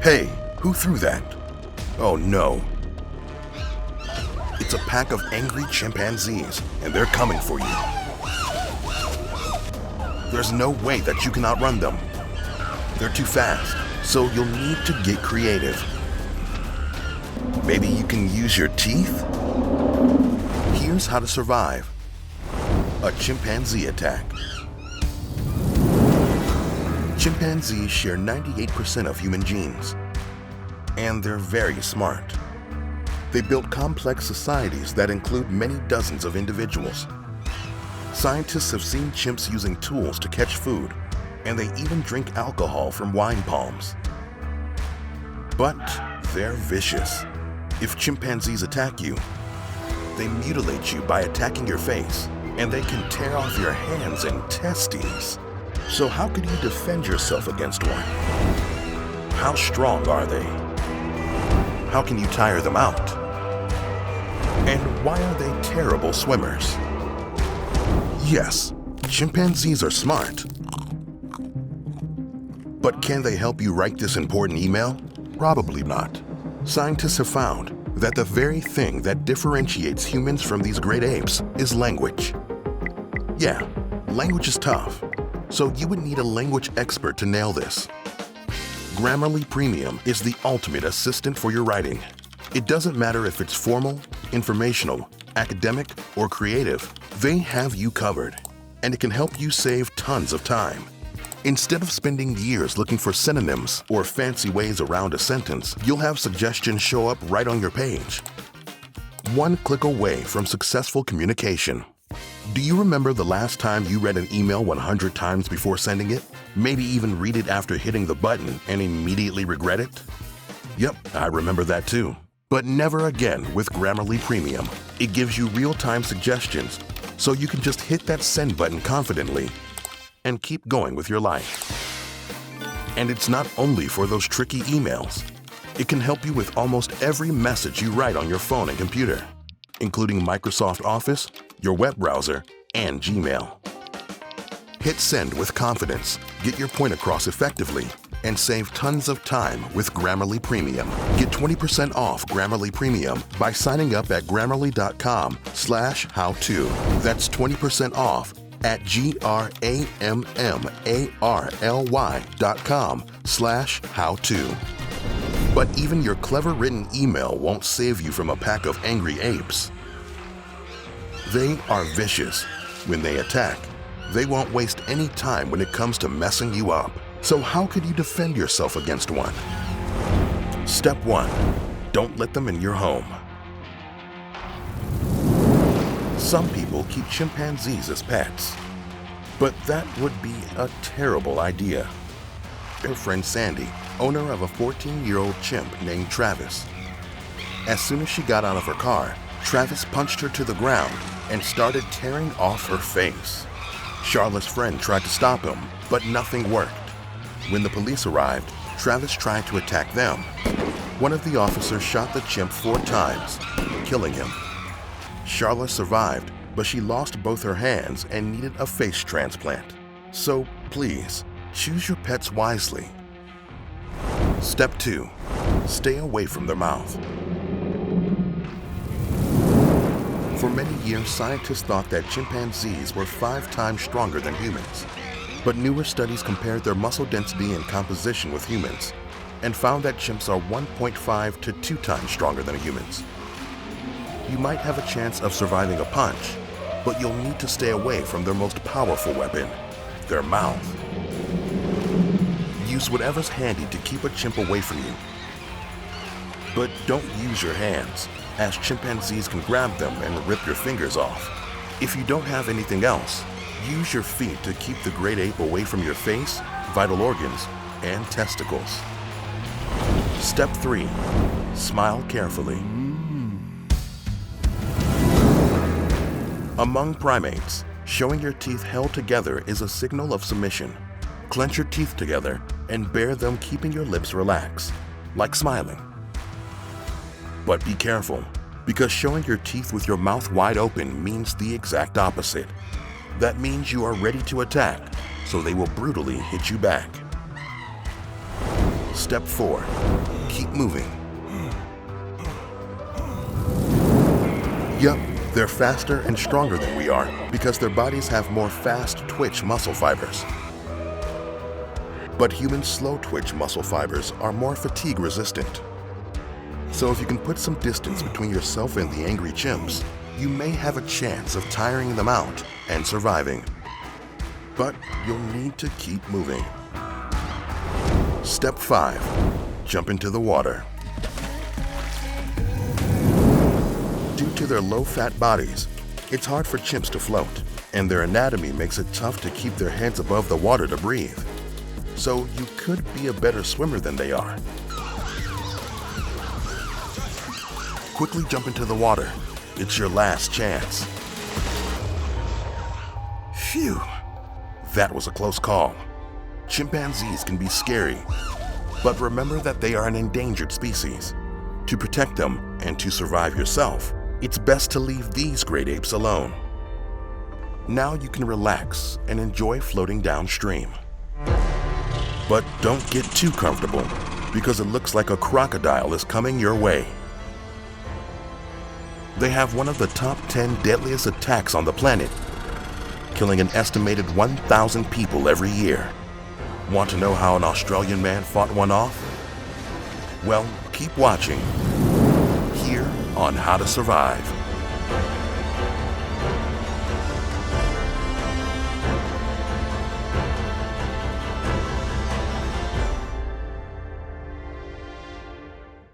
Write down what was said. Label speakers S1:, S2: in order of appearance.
S1: Hey, who threw that? Oh no. It's a pack of angry chimpanzees, and they're coming for you. There's no way that you can outrun them. They're too fast, so you'll need to get creative. Maybe you can use your teeth? Here's how to survive. A chimpanzee attack. Chimpanzees share 98% of human genes, and they're very smart. They built complex societies that include many dozens of individuals. Scientists have seen chimps using tools to catch food, and they even drink alcohol from wine palms. But they're vicious. If chimpanzees attack you, they mutilate you by attacking your face, and they can tear off your hands and testes. So how could you defend yourself against one? How strong are they? How can you tire them out? And why are they terrible swimmers? Yes, chimpanzees are smart. But can they help you write this important email? Probably not. Scientists have found that the very thing that differentiates humans from these great apes is language. Yeah, language is tough, so you would need a language expert to nail this. Grammarly Premium is the ultimate assistant for your writing. It doesn't matter if it's formal, informational, academic, or creative, they have you covered, and it can help you save tons of time. Instead of spending years looking for synonyms or fancy ways around a sentence, you'll have suggestions show up right on your page. One click away from successful communication. Do you remember the last time you read an email 100 times before sending it? Maybe even read it after hitting the button and immediately regret it? Yep, I remember that too. But never again with Grammarly Premium. It gives you real-time suggestions, so you can just hit that send button confidently and keep going with your life. And it's not only for those tricky emails. It can help you with almost every message you write on your phone and computer, including Microsoft Office, your web browser, and Gmail. Hit send with confidence, get your point across effectively, and save tons of time with Grammarly Premium. Get 20% off Grammarly Premium by signing up at grammarly.com/howto. That's 20% off at grammarly.com/howto. But even your clever written email won't save you from a pack of angry apes. They are vicious. When they attack, they won't waste any time when it comes to messing you up. So how could you defend yourself against one? Step 1. Don't let them in your home. Some people keep chimpanzees as pets, but that would be a terrible idea. Her friend Sandy, owner of a 14-year-old chimp named Travis. As soon as she got out of her car, Travis punched her to the ground and started tearing off her face. Charlotte's friend tried to stop him, but nothing worked. When the police arrived, Travis tried to attack them. One of the officers shot the chimp 4 times, killing him. Charlotte survived, but she lost both her hands and needed a face transplant. So please, choose your pets wisely. Step 2. Stay away from their mouth. For many years, scientists thought that chimpanzees were 5 times stronger than humans. But newer studies compared their muscle density and composition with humans and found that chimps are 1.5 to 2 times stronger than humans. You might have a chance of surviving a punch, but you'll need to stay away from their most powerful weapon, their mouth. Use whatever's handy to keep a chimp away from you. But don't use your hands, as chimpanzees can grab them and rip your fingers off. If you don't have anything else, use your feet to keep the great ape away from your face, vital organs, and testicles. Step 3. Smile carefully. Among primates, showing your teeth held together is a signal of submission. Clench your teeth together and bare them, keeping your lips relaxed, like smiling. But be careful, because showing your teeth with your mouth wide open means the exact opposite. That means you are ready to attack, so they will brutally hit you back. Step 4. Keep moving. Yup, they're faster and stronger than we are because their bodies have more fast-twitch muscle fibers. But human slow-twitch muscle fibers are more fatigue-resistant. So if you can put some distance between yourself and the angry chimps, you may have a chance of tiring them out and surviving. But you'll need to keep moving. Step 5. Jump into the water. Due to their low-fat bodies, it's hard for chimps to float, and their anatomy makes it tough to keep their heads above the water to breathe. So you could be a better swimmer than they are. Quickly jump into the water. It's your last chance. Phew, that was a close call. Chimpanzees can be scary, but remember that they are an endangered species. To protect them and to survive yourself, it's best to leave these great apes alone. Now you can relax and enjoy floating downstream. But don't get too comfortable, because it looks like a crocodile is coming your way. They have one of the top 10 deadliest attacks on the planet, killing an estimated 1,000 people every year. Want to know how an Australian man fought one off? Well, keep watching here on How to Survive.